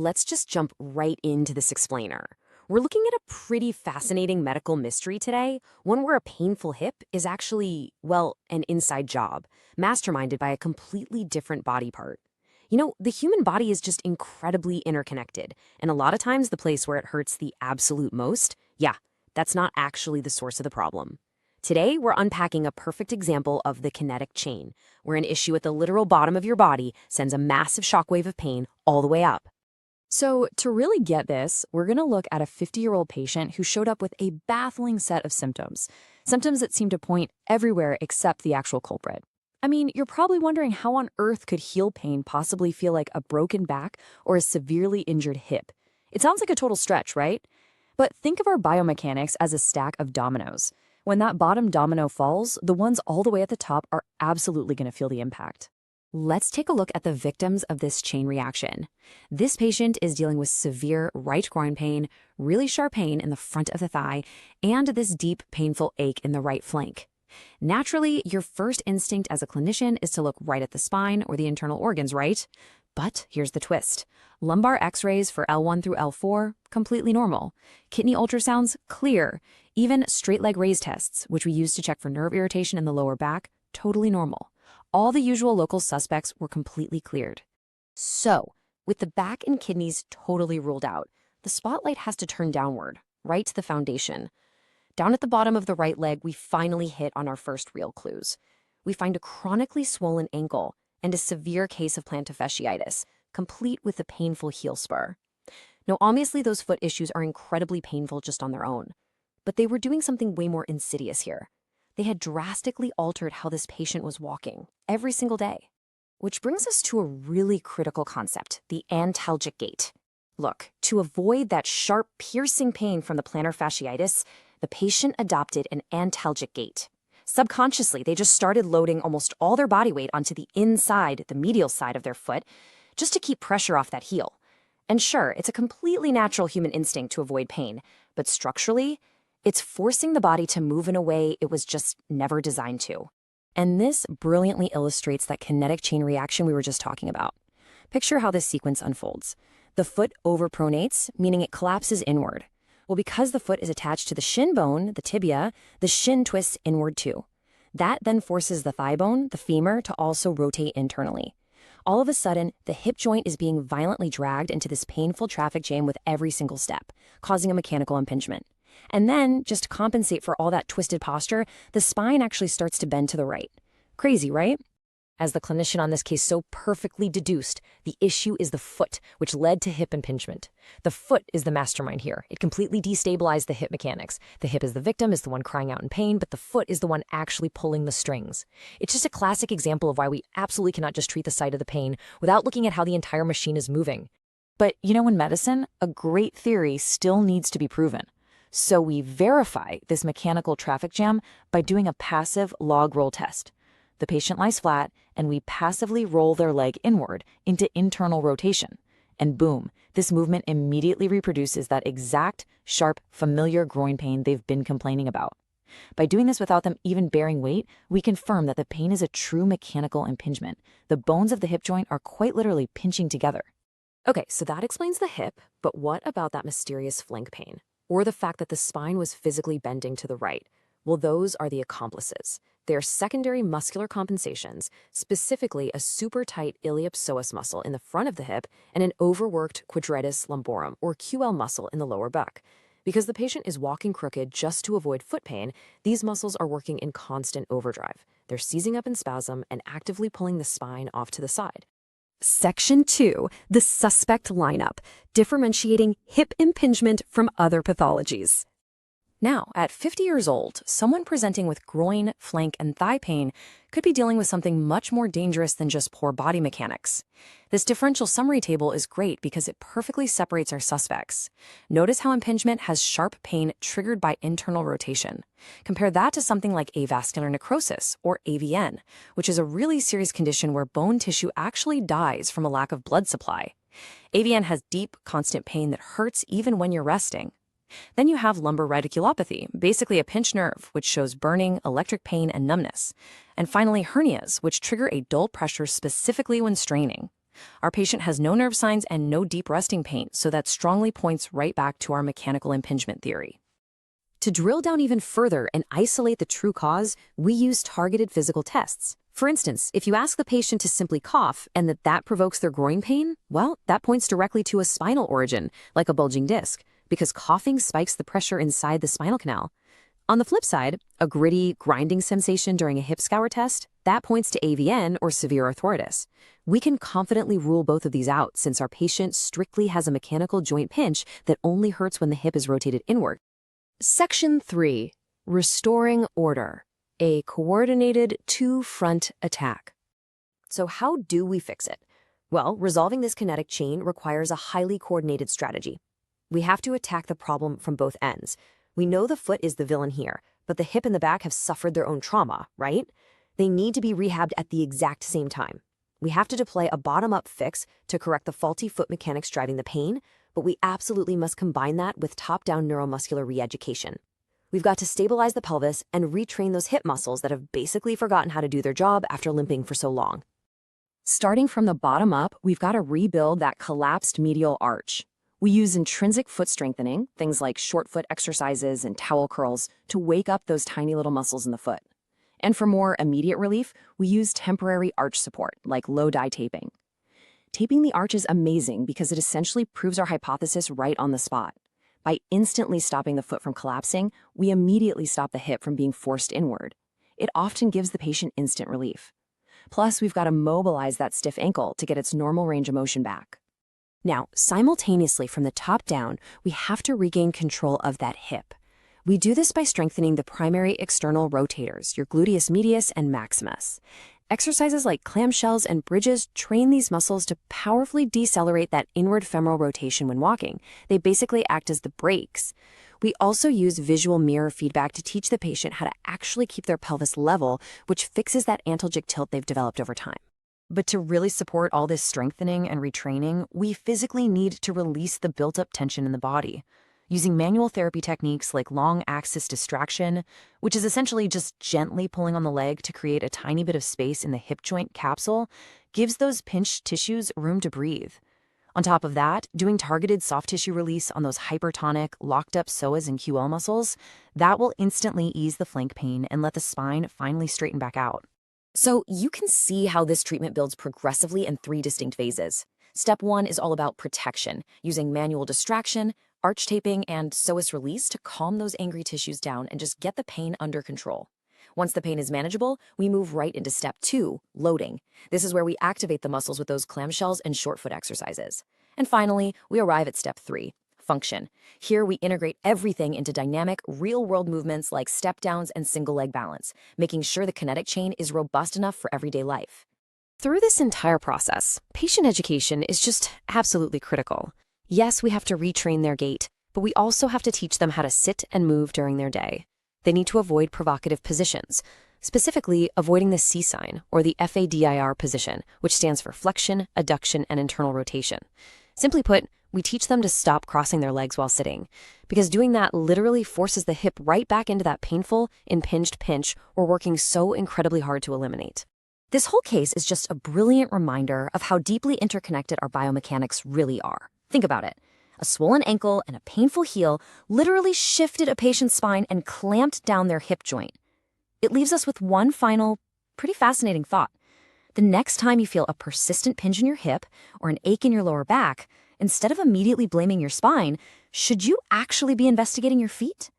let's just jump right into this explainer. We're looking at a pretty fascinating medical mystery today, one where a painful hip is actually, well, an inside job, masterminded by a completely different body part. The human body is just incredibly interconnected, and a lot of times the place where it hurts the absolute most, yeah, that's not actually the source of the problem. Today, we're unpacking a perfect example of the kinetic chain, where an issue at the literal bottom of your body sends a massive shockwave of pain all the way up. So, to really get this, we're going to look at a 50-year-old patient who showed up with a baffling set of symptoms. Symptoms that seem to point everywhere except the actual culprit. I mean, you're probably wondering how on earth could heel pain possibly feel like a broken back or a severely injured hip? It sounds like a total stretch, right? But think of our biomechanics as a stack of dominoes. When that bottom domino falls, the ones all the way at the top are absolutely going to feel the impact. Let's take a look at the victims of this chain reaction. This patient is dealing with severe right groin pain, really sharp pain in the front of the thigh, and this deep, painful ache in the right flank. Naturally, your first instinct as a clinician is to look right at the spine or the internal organs, right? But here's the twist. Lumbar x-rays for L1 through L4, completely normal. Kidney ultrasounds, clear. Even straight leg raise tests, which we use to check for nerve irritation in the lower back, totally normal. All the usual local suspects were completely cleared. So, with the back and kidneys totally ruled out, the spotlight has to turn downward, right to the foundation. Down at the bottom of the right leg, we finally hit on our first real clues. We find a chronically swollen ankle and a severe case of plantar fasciitis, complete with the painful heel spur. Now, obviously, those foot issues are incredibly painful just on their own, but they were doing something way more insidious here. They had drastically altered how this patient was walking every single day. Which brings us to a really critical concept, the antalgic gait. Look, to avoid that sharp, piercing pain from the plantar fasciitis, the patient adopted an antalgic gait. Subconsciously, they just started loading almost all their body weight onto the inside, the medial side of their foot, just to keep pressure off that heel. And sure, it's a completely natural human instinct to avoid pain, but structurally, it's forcing the body to move in a way it was just never designed to. And this brilliantly illustrates that kinetic chain reaction we were just talking about. Picture how this sequence unfolds. The foot overpronates, meaning it collapses inward. Well, because the foot is attached to the shin bone, the tibia, the shin twists inward too. That then forces the thigh bone, the femur, to also rotate internally. All of a sudden, the hip joint is being violently dragged into this painful traffic jam with every single step, causing a mechanical impingement. And then, just to compensate for all that twisted posture, the spine actually starts to bend to the right. Crazy, right? As the clinician on this case so perfectly deduced, the issue is the foot, which led to hip impingement. The foot is the mastermind here. It completely destabilized the hip mechanics. The hip is the victim, is the one crying out in pain, but the foot is the one actually pulling the strings. It's just a classic example of why we absolutely cannot just treat the site of the pain without looking at how the entire machine is moving. But in medicine, a great theory still needs to be proven. So we verify this mechanical traffic jam by doing a passive log roll test. The patient lies flat, and we passively roll their leg inward into internal rotation. And boom, this movement immediately reproduces that exact, sharp, familiar groin pain they've been complaining about. By doing this without them even bearing weight, we confirm that the pain is a true mechanical impingement. The bones of the hip joint are quite literally pinching together. Okay, so that explains the hip, but what about that mysterious flank pain? Or the fact that the spine was physically bending to the right? Well, those are the accomplices. They are secondary muscular compensations, specifically a super tight iliopsoas muscle in the front of the hip and an overworked quadratus lumborum, or QL muscle, in the lower back. Because the patient is walking crooked just to avoid foot pain, these muscles are working in constant overdrive. They're seizing up in spasm and actively pulling the spine off to the side. Section 2, the suspect lineup, differentiating hip impingement from other pathologies. Now, at 50 years old, someone presenting with groin, flank, and thigh pain could be dealing with something much more dangerous than just poor body mechanics. This differential summary table is great because it perfectly separates our suspects. Notice how impingement has sharp pain triggered by internal rotation. Compare that to something like avascular necrosis, or AVN, which is a really serious condition where bone tissue actually dies from a lack of blood supply. AVN has deep, constant pain that hurts even when you're resting. Then you have lumbar radiculopathy, basically a pinched nerve, which shows burning, electric pain, and numbness. And finally, hernias, which trigger a dull pressure specifically when straining. Our patient has no nerve signs and no deep resting pain, so that strongly points right back to our mechanical impingement theory. To drill down even further and isolate the true cause, we use targeted physical tests. For instance, if you ask the patient to simply cough and that provokes their groin pain, well, that points directly to a spinal origin, like a bulging disc, because coughing spikes the pressure inside the spinal canal. On the flip side, a gritty, grinding sensation during a hip scour test, that points to AVN or severe arthritis. We can confidently rule both of these out since our patient strictly has a mechanical joint pinch that only hurts when the hip is rotated inward. Section 3. Restoring order. A coordinated two-front attack. So how do we fix it? Well, resolving this kinetic chain requires a highly coordinated strategy. We have to attack the problem from both ends. We know the foot is the villain here, but the hip and the back have suffered their own trauma, right? They need to be rehabbed at the exact same time. We have to deploy a bottom-up fix to correct the faulty foot mechanics driving the pain, but we absolutely must combine that with top-down neuromuscular re-education. We've got to stabilize the pelvis and retrain those hip muscles that have basically forgotten how to do their job after limping for so long. Starting from the bottom up, we've got to rebuild that collapsed medial arch. We use intrinsic foot strengthening, things like short foot exercises and towel curls, to wake up those tiny little muscles in the foot. And for more immediate relief, we use temporary arch support, like low-dye taping. Taping the arch is amazing because it essentially proves our hypothesis right on the spot. By instantly stopping the foot from collapsing, we immediately stop the hip from being forced inward. It often gives the patient instant relief. Plus, we've got to mobilize that stiff ankle to get its normal range of motion back. Now, simultaneously from the top down, we have to regain control of that hip. We do this by strengthening the primary external rotators, your gluteus medius and maximus. Exercises like clamshells and bridges train these muscles to powerfully decelerate that inward femoral rotation when walking. They basically act as the brakes. We also use visual mirror feedback to teach the patient how to actually keep their pelvis level, which fixes that antalgic tilt they've developed over time. But to really support all this strengthening and retraining, we physically need to release the built-up tension in the body. Using manual therapy techniques like long axis distraction, which is essentially just gently pulling on the leg to create a tiny bit of space in the hip joint capsule, gives those pinched tissues room to breathe. On top of that, doing targeted soft tissue release on those hypertonic, locked-up psoas and QL muscles, that will instantly ease the flank pain and let the spine finally straighten back out. So you can see how this treatment builds progressively in 3 distinct phases. Step 1 is all about protection, using manual distraction, arch taping, and psoas release to calm those angry tissues down and just get the pain under control. Once the pain is manageable, we move right into step 2, loading. This is where we activate the muscles with those clamshells and short foot exercises. And finally, we arrive at step 3, function. Here we integrate everything into dynamic, real-world movements like step downs and single leg balance, making sure the kinetic chain is robust enough for everyday life. Through this entire process, patient education is just absolutely critical. Yes, we have to retrain their gait, but we also have to teach them how to sit and move during their day. They need to avoid provocative positions, specifically avoiding the C sign or the FADIR position, which stands for flexion, adduction, and internal rotation. Simply put, we teach them to stop crossing their legs while sitting, because doing that literally forces the hip right back into that painful, impinged pinch we're working so incredibly hard to eliminate. This whole case is just a brilliant reminder of how deeply interconnected our biomechanics really are. Think about it. A swollen ankle and a painful heel literally shifted a patient's spine and clamped down their hip joint. It leaves us with one final, pretty fascinating thought. The next time you feel a persistent pinch in your hip or an ache in your lower back, instead of immediately blaming your spine, should you actually be investigating your feet?